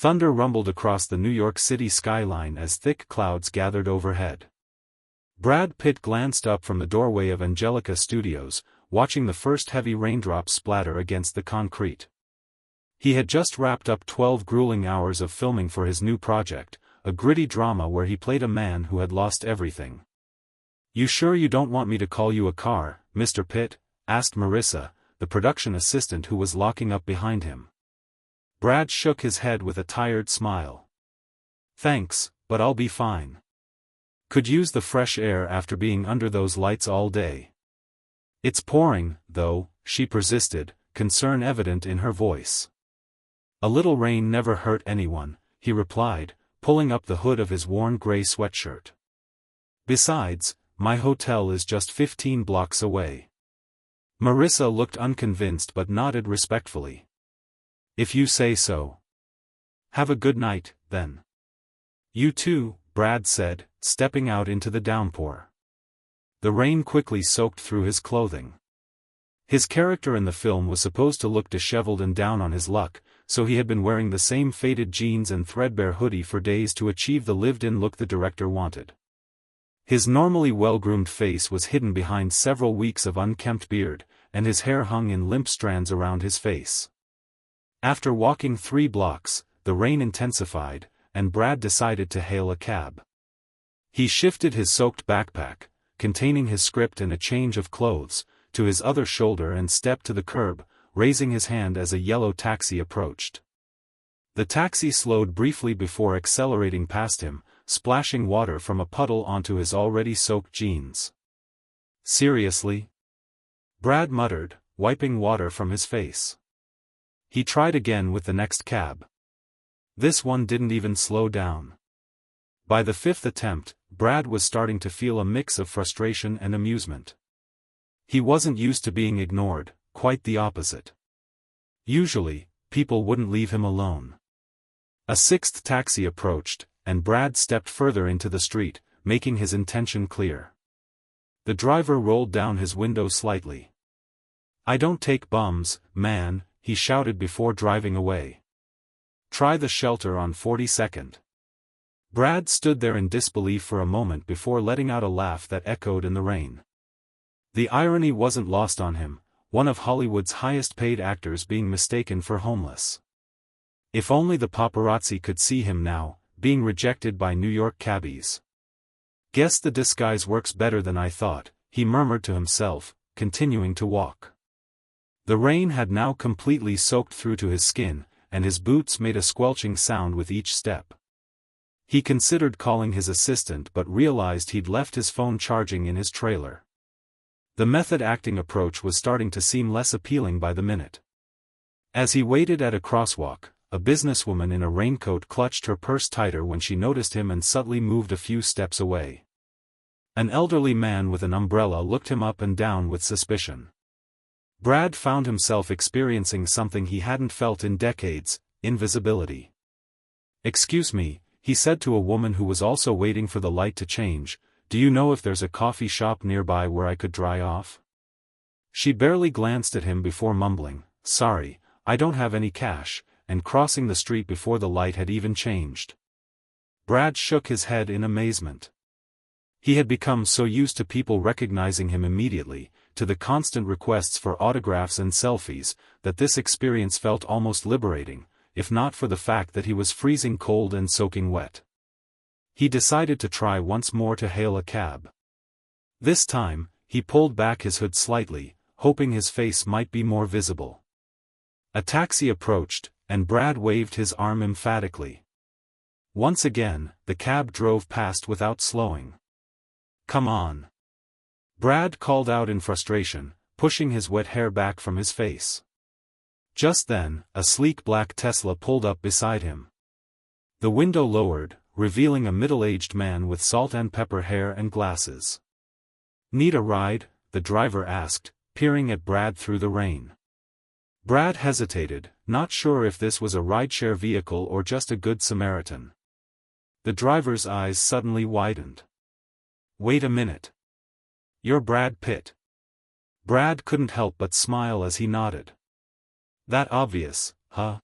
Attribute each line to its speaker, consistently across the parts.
Speaker 1: Thunder rumbled across the New York City skyline as thick clouds gathered overhead. Brad Pitt glanced up from the doorway of Angelica Studios, watching the first heavy raindrops splatter against the concrete. He had just wrapped up 12 grueling hours of filming for his new project, a gritty drama where he played a man who had lost everything. "You sure you don't want me to call you a car, Mr. Pitt?" asked Marissa, the production assistant who was locking up behind him. Brad shook his head with a tired smile. "Thanks, but I'll be fine. Could use the fresh air after being under those lights all day." "It's pouring, though," she persisted, concern evident in her voice. "A little rain never hurt anyone," he replied, pulling up the hood of his worn gray sweatshirt. "Besides, my hotel is just 15 blocks away." Marissa looked unconvinced but nodded respectfully. "If you say so. Have a good night, then." "You too," Brad said, stepping out into the downpour. The rain quickly soaked through his clothing. His character in the film was supposed to look disheveled and down on his luck, so he had been wearing the same faded jeans and threadbare hoodie for days to achieve the lived-in look the director wanted. His normally well-groomed face was hidden behind several weeks of unkempt beard, and his hair hung in limp strands around his face. After walking 3 blocks, the rain intensified, and Brad decided to hail a cab. He shifted his soaked backpack, containing his script and a change of clothes, to his other shoulder and stepped to the curb, raising his hand as a yellow taxi approached. The taxi slowed briefly before accelerating past him, splashing water from a puddle onto his already soaked jeans. "Seriously?" Brad muttered, wiping water from his face. He tried again with the next cab. This one didn't even slow down. By the 5th attempt, Brad was starting to feel a mix of frustration and amusement. He wasn't used to being ignored, quite the opposite. Usually, people wouldn't leave him alone. A 6th taxi approached, and Brad stepped further into the street, making his intention clear. The driver rolled down his window slightly. "I don't take bums, man," he shouted before driving away. "Try the shelter on 42nd. Brad stood there in disbelief for a moment before letting out a laugh that echoed in the rain. The irony wasn't lost on him, one of Hollywood's highest-paid actors being mistaken for homeless. If only the paparazzi could see him now, being rejected by New York cabbies. "Guess the disguise works better than I thought," he murmured to himself, continuing to walk. The rain had now completely soaked through to his skin, and his boots made a squelching sound with each step. He considered calling his assistant but realized he'd left his phone charging in his trailer. The method-acting approach was starting to seem less appealing by the minute. As he waited at a crosswalk, a businesswoman in a raincoat clutched her purse tighter when she noticed him and subtly moved a few steps away. An elderly man with an umbrella looked him up and down with suspicion. Brad found himself experiencing something he hadn't felt in decades: invisibility. "Excuse me," he said to a woman who was also waiting for the light to change, "do you know if there's a coffee shop nearby where I could dry off?" She barely glanced at him before mumbling, "Sorry, I don't have any cash," and crossing the street before the light had even changed. Brad shook his head in amazement. He had become so used to people recognizing him immediately, to the constant requests for autographs and selfies, that this experience felt almost liberating, if not for the fact that he was freezing cold and soaking wet. He decided to try once more to hail a cab. This time, he pulled back his hood slightly, hoping his face might be more visible. A taxi approached, and Brad waved his arm emphatically. Once again, the cab drove past without slowing. "Come on!" Brad called out in frustration, pushing his wet hair back from his face. Just then, a sleek black Tesla pulled up beside him. The window lowered, revealing a middle-aged man with salt and pepper hair and glasses. "Need a ride?" the driver asked, peering at Brad through the rain. Brad hesitated, not sure if this was a rideshare vehicle or just a good Samaritan. The driver's eyes suddenly widened. "Wait a minute. You're Brad Pitt." Brad couldn't help but smile as he nodded. "That obvious, huh?"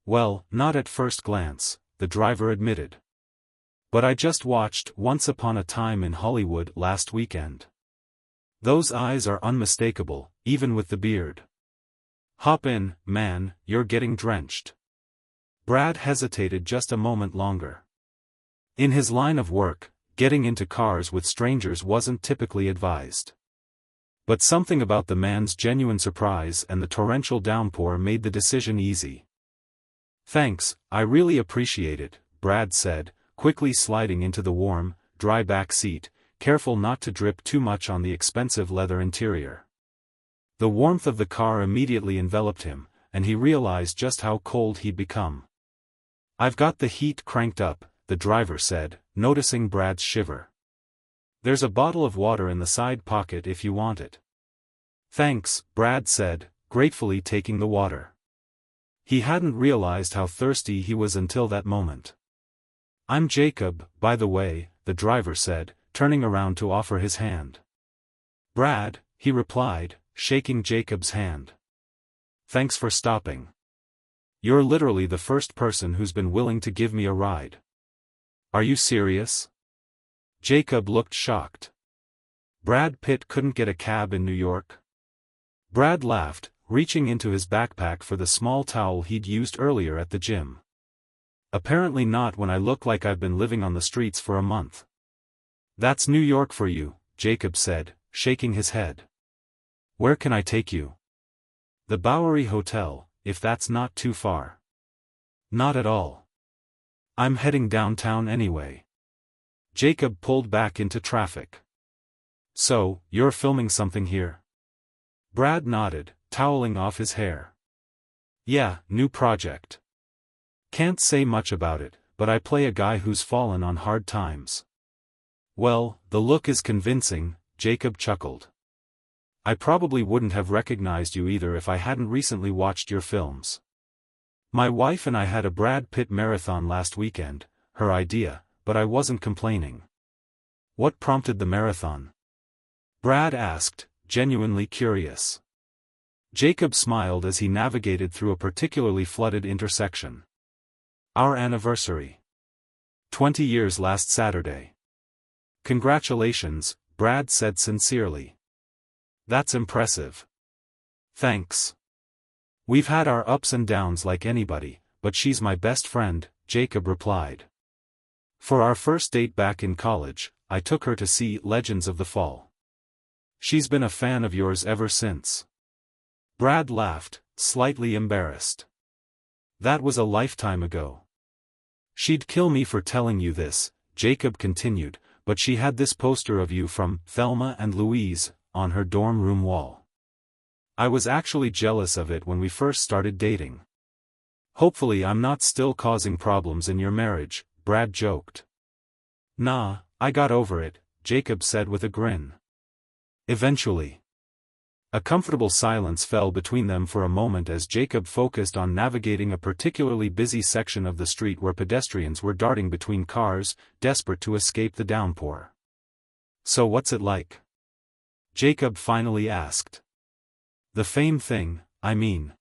Speaker 1: Well, not at first glance, the driver admitted. But I just watched Once Upon a Time in Hollywood last weekend. Those eyes are unmistakable, even with the beard. Hop in, man, you're getting drenched. Brad hesitated just a moment longer. In his line of work, getting into cars with strangers wasn't typically advised. But something about the man's genuine surprise and the torrential downpour made the decision easy. Thanks, I really appreciate it, Brad said, quickly sliding into the warm, dry back seat, careful not to drip too much on the expensive leather interior. The warmth of the car immediately enveloped him, and he realized just how cold he'd become. I've got the heat cranked up, the driver said, noticing Brad's shiver. There's a bottle of water in the side pocket if you want it. Thanks, Brad said, gratefully taking the water. He hadn't realized how thirsty he was until that moment. I'm Jacob, by the way, the driver said, turning around to offer his hand. Brad, he replied, shaking Jacob's hand. Thanks for stopping. You're literally the first person who's been willing to give me a ride. Are you serious? Jacob looked shocked. Brad Pitt couldn't get a cab in New York? Brad laughed, reaching into his backpack for the small towel he'd used earlier at the gym. Apparently not when I look like I've been living on the streets for a month. That's New York for you, Jacob said, shaking his head. Where can I take you? The Bowery Hotel, if that's not too far. Not at all. I'm heading downtown anyway. Jacob pulled back into traffic. So, you're filming something here? Brad nodded, toweling off his hair. Yeah, new project. Can't say much about it, but I play a guy who's fallen on hard times. Well, the look is convincing, Jacob chuckled. I probably wouldn't have recognized you either if I hadn't recently watched your films. My wife and I had a Brad Pitt marathon last weekend, her idea, but I wasn't complaining. What prompted the marathon? Brad asked, genuinely curious. Jacob smiled as he navigated through a particularly flooded intersection. Our anniversary. 20 years last Saturday. Congratulations, Brad said sincerely. That's impressive. Thanks. We've had our ups and downs like anybody, but she's my best friend, Jacob replied. For our first date back in college, I took her to see Legends of the Fall. She's been a fan of yours ever since. Brad laughed, slightly embarrassed. That was a lifetime ago. She'd kill me for telling you this, Jacob continued, but she had this poster of you from Thelma and Louise on her dorm room wall. I was actually jealous of it when we first started dating. Hopefully I'm not still causing problems in your marriage, Brad joked. Nah, I got over it, Jacob said with a grin. Eventually. A comfortable silence fell between them for a moment as Jacob focused on navigating a particularly busy section of the street where pedestrians were darting between cars, desperate to escape the downpour. So what's it like? Jacob finally asked. The fame thing, I mean.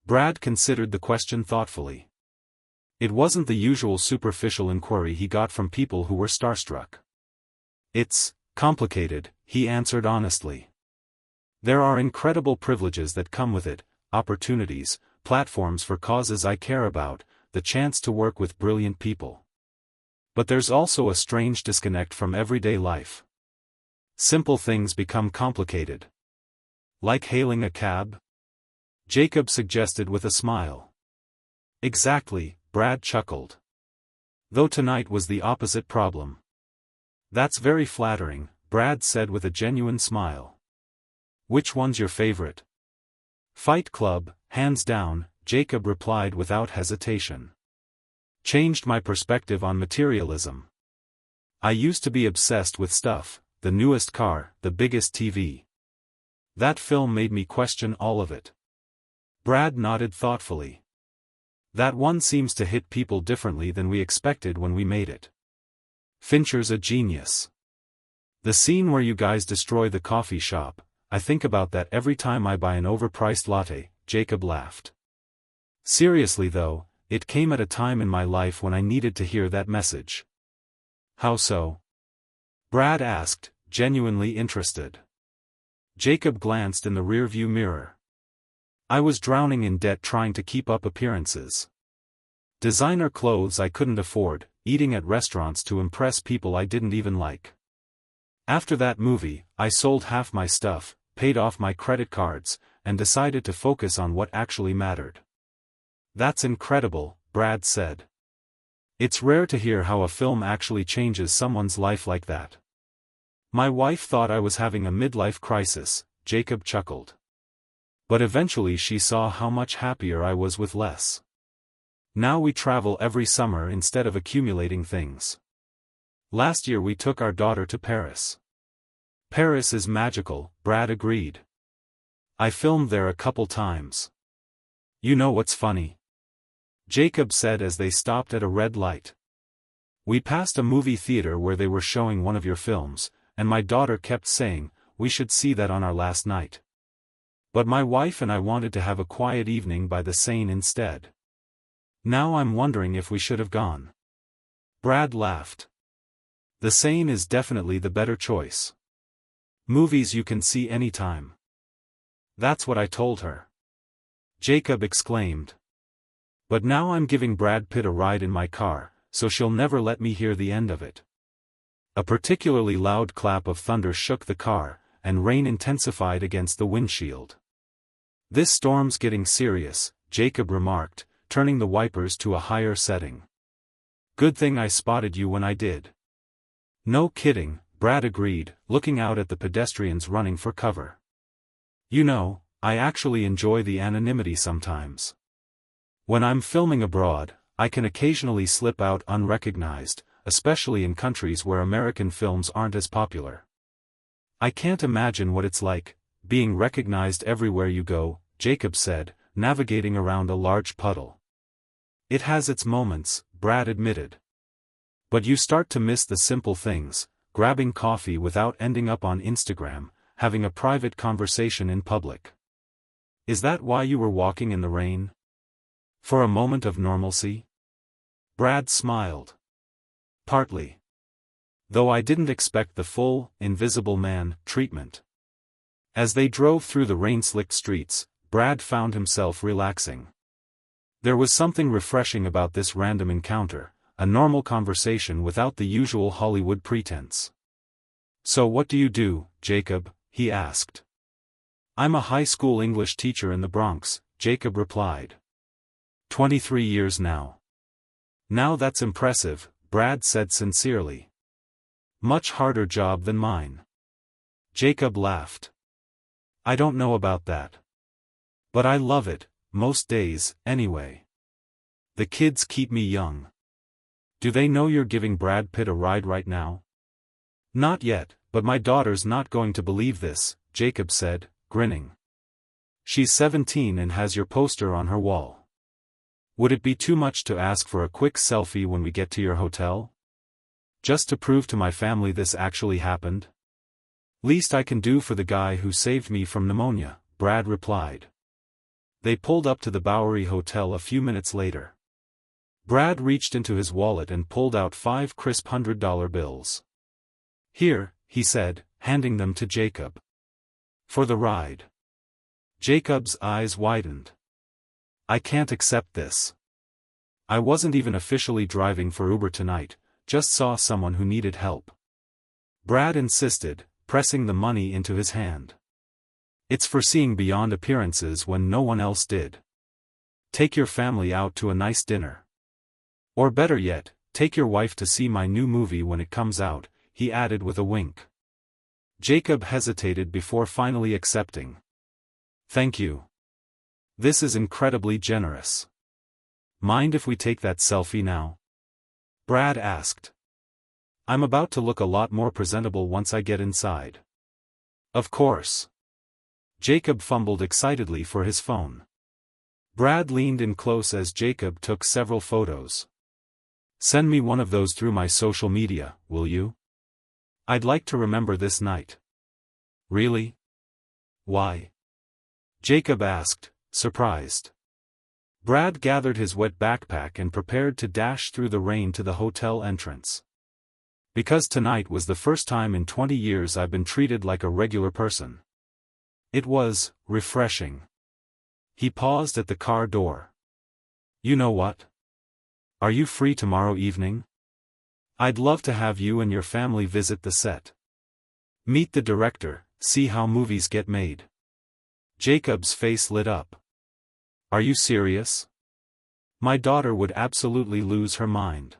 Speaker 1: Brad considered the question thoughtfully. It wasn't the usual superficial inquiry he got from people who were starstruck. It's complicated, he answered honestly. There are incredible privileges that come with it, opportunities, platforms for causes I care about, the chance to work with brilliant people. But there's also a strange disconnect from everyday life. Simple things become complicated. Like hailing a cab? Jacob suggested with a smile. Exactly, Brad chuckled. Though tonight was the opposite problem. That's very flattering, Brad said with a genuine smile. Which one's your favorite? Fight Club, hands down, Jacob replied without hesitation. Changed my perspective on materialism. I used to be obsessed with stuff, the newest car, the biggest TV. That film made me question all of it. Brad nodded thoughtfully. That one seems to hit people differently than we expected when we made it. Fincher's a genius. The scene where you guys destroy the coffee shop, I think about that every time I buy an overpriced latte, Jacob laughed. Seriously though, it came at a time in my life when I needed to hear that message. How so? Brad asked, genuinely interested. Jacob glanced in the rearview mirror. I was drowning in debt trying to keep up appearances. Designer clothes I couldn't afford, eating at restaurants to impress people I didn't even like. After that movie, I sold half my stuff, paid off my credit cards, and decided to focus on what actually mattered. That's incredible, Brad said. It's rare to hear how a film actually changes someone's life like that. My wife thought I was having a midlife crisis, Jacob chuckled. But eventually she saw how much happier I was with less. Now we travel every summer instead of accumulating things. Last year we took our daughter to Paris. Paris is magical, Brad agreed. I filmed there a couple times. You know what's funny? Jacob said as they stopped at a red light. We passed a movie theater where they were showing one of your films, and my daughter kept saying, we should see that on our last night. But my wife and I wanted to have a quiet evening by the Seine instead. Now I'm wondering if we should have gone. Brad laughed. The Seine is definitely the better choice. Movies you can see anytime. That's what I told her. Jacob exclaimed. But now I'm giving Brad Pitt a ride in my car, so she'll never let me hear the end of it. A particularly loud clap of thunder shook the car, and rain intensified against the windshield. This storm's getting serious, Jacob remarked, turning the wipers to a higher setting. Good thing I spotted you when I did. No kidding, Brad agreed, looking out at the pedestrians running for cover. You know, I actually enjoy the anonymity sometimes. When I'm filming abroad, I can occasionally slip out unrecognized, especially in countries where American films aren't as popular. I can't imagine what it's like, being recognized everywhere you go, Jacob said, navigating around a large puddle. It has its moments, Brad admitted. But you start to miss the simple things, grabbing coffee without ending up on Instagram, having a private conversation in public. Is that why you were walking in the rain? For a moment of normalcy? Brad smiled. Partly. Though I didn't expect the full, invisible man, treatment. As they drove through the rain-slicked streets, Brad found himself relaxing. There was something refreshing about this random encounter, a normal conversation without the usual Hollywood pretense. So what do you do, Jacob? He asked. I'm a high school English teacher in the Bronx, Jacob replied. 23 years now. Now that's impressive, Brad said sincerely. Much harder job than mine. Jacob laughed. I don't know about that. But I love it, most days, anyway. The kids keep me young. Do they know you're giving Brad Pitt a ride right now? Not yet, but my daughter's not going to believe this, Jacob said, grinning. She's 17 and has your poster on her wall. Would it be too much to ask for a quick selfie when we get to your hotel? Just to prove to my family this actually happened? Least I can do for the guy who saved me from pneumonia, Brad replied. They pulled up to the Bowery Hotel a few minutes later. Brad reached into his wallet and pulled out 5 crisp $100 bills. Here, he said, handing them to Jacob. For the ride. Jacob's eyes widened. I can't accept this. I wasn't even officially driving for Uber tonight, just saw someone who needed help. Brad insisted, pressing the money into his hand. It's for seeing beyond appearances when no one else did. Take your family out to a nice dinner. Or better yet, take your wife to see my new movie when it comes out, he added with a wink. Jacob hesitated before finally accepting. Thank you. This is incredibly generous. Mind if we take that selfie now? Brad asked. I'm about to look a lot more presentable once I get inside. Of course. Jacob fumbled excitedly for his phone. Brad leaned in close as Jacob took several photos. Send me one of those through my social media, will you? I'd like to remember this night. Really? Why? Jacob asked, surprised. Brad gathered his wet backpack and prepared to dash through the rain to the hotel entrance. Because tonight was the first time in 20 years I've been treated like a regular person. It was refreshing. He paused at the car door. You know what? Are you free tomorrow evening? I'd love to have you and your family visit the set. Meet the director, see how movies get made. Jacob's face lit up. Are you serious? My daughter would absolutely lose her mind.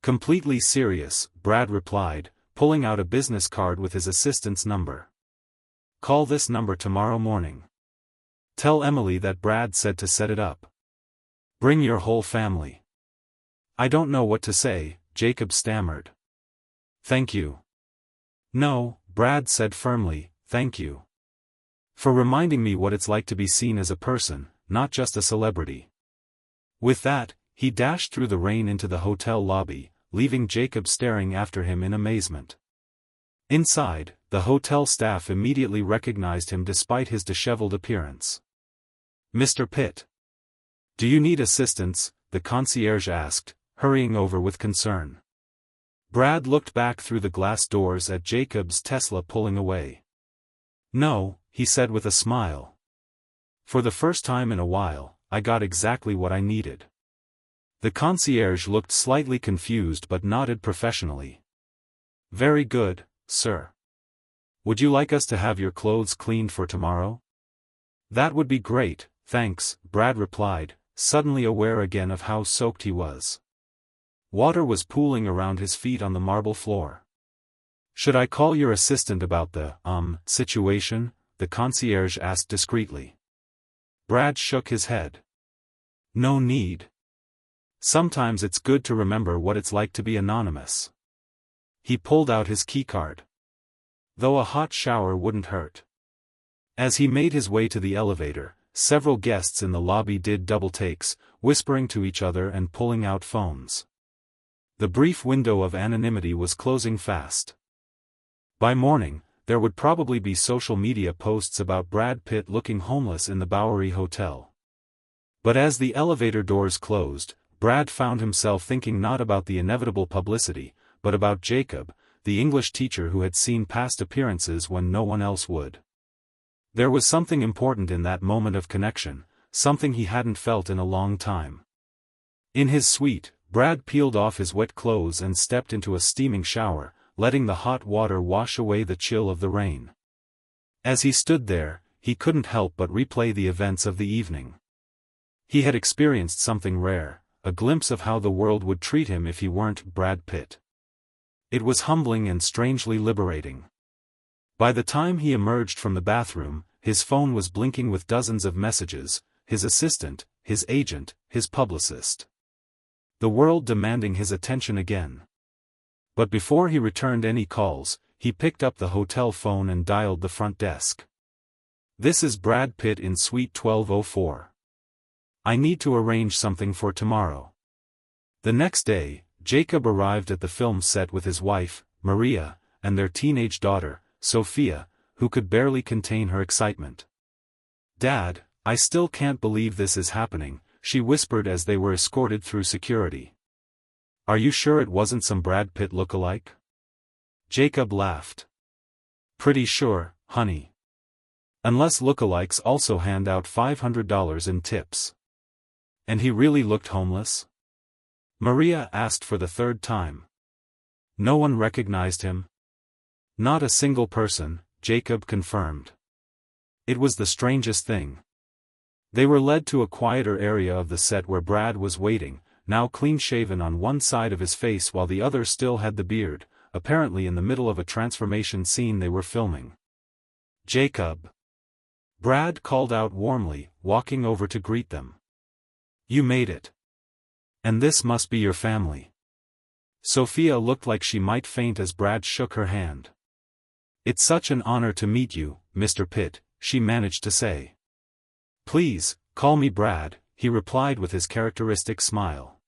Speaker 1: Completely serious, Brad replied, pulling out a business card with his assistant's number. Call this number tomorrow morning. Tell Emily that Brad said to set it up. Bring your whole family. I don't know what to say, Jacob stammered. Thank you. No, Brad said firmly, thank you. For reminding me what it's like to be seen as a person, not just a celebrity. With that, he dashed through the rain into the hotel lobby, leaving Jacob staring after him in amazement. Inside, the hotel staff immediately recognized him despite his disheveled appearance. Mr. Pitt. Do you need assistance? The concierge asked, hurrying over with concern. Brad looked back through the glass doors at Jacob's Tesla pulling away. No, he said with a smile. For the first time in a while, I got exactly what I needed. The concierge looked slightly confused but nodded professionally. Very good, sir. Would you like us to have your clothes cleaned for tomorrow? That would be great, thanks, Brad replied, suddenly aware again of how soaked he was. Water was pooling around his feet on the marble floor. Should I call your assistant about the, situation? The concierge asked discreetly. Brad shook his head. No need. Sometimes it's good to remember what it's like to be anonymous. He pulled out his keycard. Though a hot shower wouldn't hurt. As he made his way to the elevator, several guests in the lobby did double takes, whispering to each other and pulling out phones. The brief window of anonymity was closing fast. By morning, there would probably be social media posts about Brad Pitt looking homeless in the Bowery Hotel. But as the elevator doors closed, Brad found himself thinking not about the inevitable publicity, but about Jacob, the English teacher who had seen past appearances when no one else would. There was something important in that moment of connection, something he hadn't felt in a long time. In his suite, Brad peeled off his wet clothes and stepped into a steaming shower, letting the hot water wash away the chill of the rain. As he stood there, he couldn't help but replay the events of the evening. He had experienced something rare, a glimpse of how the world would treat him if he weren't Brad Pitt. It was humbling and strangely liberating. By the time he emerged from the bathroom, his phone was blinking with dozens of messages, his assistant, his agent, his publicist. The world demanding his attention again. But before he returned any calls, he picked up the hotel phone and dialed the front desk. This is Brad Pitt in Suite 1204. I need to arrange something for tomorrow. The next day, Jacob arrived at the film set with his wife, Maria, and their teenage daughter, Sophia, who could barely contain her excitement. Dad, I still can't believe this is happening, she whispered as they were escorted through security. Are you sure it wasn't some Brad Pitt look-alike? Jacob laughed. Pretty sure, honey. Unless look-alikes also hand out $500 in tips. And he really looked homeless? Maria asked for the third time. No one recognized him? Not a single person, Jacob confirmed. It was the strangest thing. They were led to a quieter area of the set where Brad was waiting, now clean-shaven on one side of his face while the other still had the beard, apparently in the middle of a transformation scene they were filming. Jacob. Brad called out warmly, walking over to greet them. You made it. And this must be your family. Sophia looked like she might faint as Brad shook her hand. It's such an honor to meet you, Mr. Pitt, she managed to say. Please, call me Brad, he replied with his characteristic smile.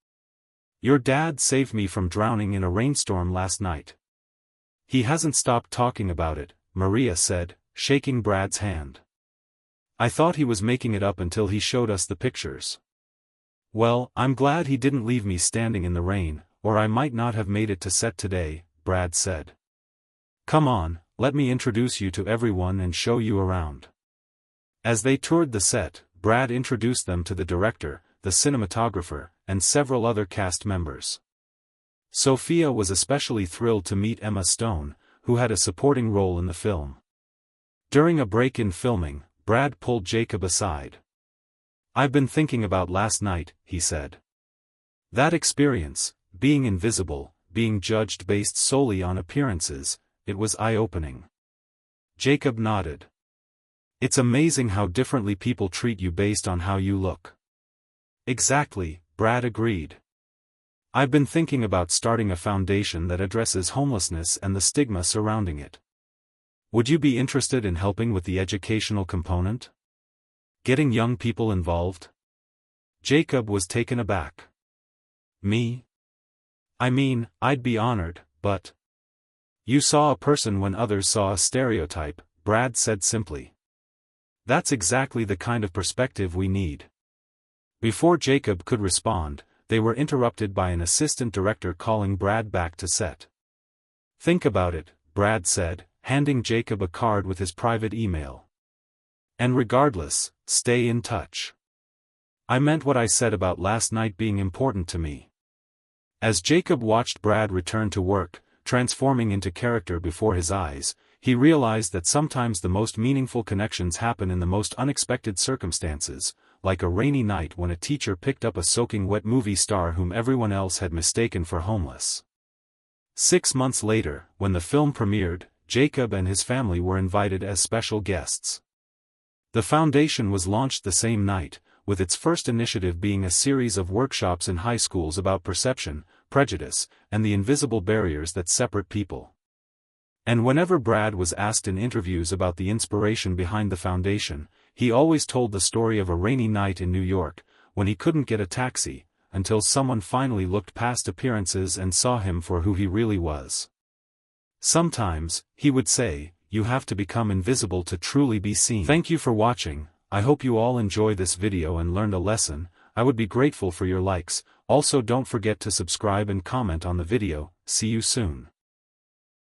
Speaker 1: Your dad saved me from drowning in a rainstorm last night. He hasn't stopped talking about it, Maria said, shaking Brad's hand. I thought he was making it up until he showed us the pictures. Well, I'm glad he didn't leave me standing in the rain, or I might not have made it to set today, Brad said. Come on, let me introduce you to everyone and show you around. As they toured the set, Brad introduced them to the director, the cinematographer, and several other cast members. Sophia was especially thrilled to meet Emma Stone, who had a supporting role in the film. During a break in filming, Brad pulled Jacob aside. I've been thinking about last night, he said. That experience, being invisible, being judged based solely on appearances, it was eye-opening. Jacob nodded. It's amazing how differently people treat you based on how you look. Exactly, Brad agreed. I've been thinking about starting a foundation that addresses homelessness and the stigma surrounding it. Would you be interested in helping with the educational component? Getting young people involved? Jacob was taken aback. Me? I mean, I'd be honored, but... You saw a person when others saw a stereotype, Brad said simply. That's exactly the kind of perspective we need. Before Jacob could respond, they were interrupted by an assistant director calling Brad back to set. Think about it, Brad said, handing Jacob a card with his private email. And regardless, stay in touch. I meant what I said about last night being important to me. As Jacob watched Brad return to work, transforming into character before his eyes, he realized that sometimes the most meaningful connections happen in the most unexpected circumstances, like a rainy night when a teacher picked up a soaking wet movie star whom everyone else had mistaken for homeless. 6 months later, when the film premiered, Jacob and his family were invited as special guests. The foundation was launched the same night, with its first initiative being a series of workshops in high schools about perception, prejudice, and the invisible barriers that separate people. And whenever Brad was asked in interviews about the inspiration behind the foundation, he always told the story of a rainy night in New York, when he couldn't get a taxi, until someone finally looked past appearances and saw him for who he really was. Sometimes, he would say, you have to become invisible to truly be seen. Thank you for watching. I hope you all enjoy this video and learned a lesson. I would be grateful for your likes. Also don't forget to subscribe and comment on the video. See you soon.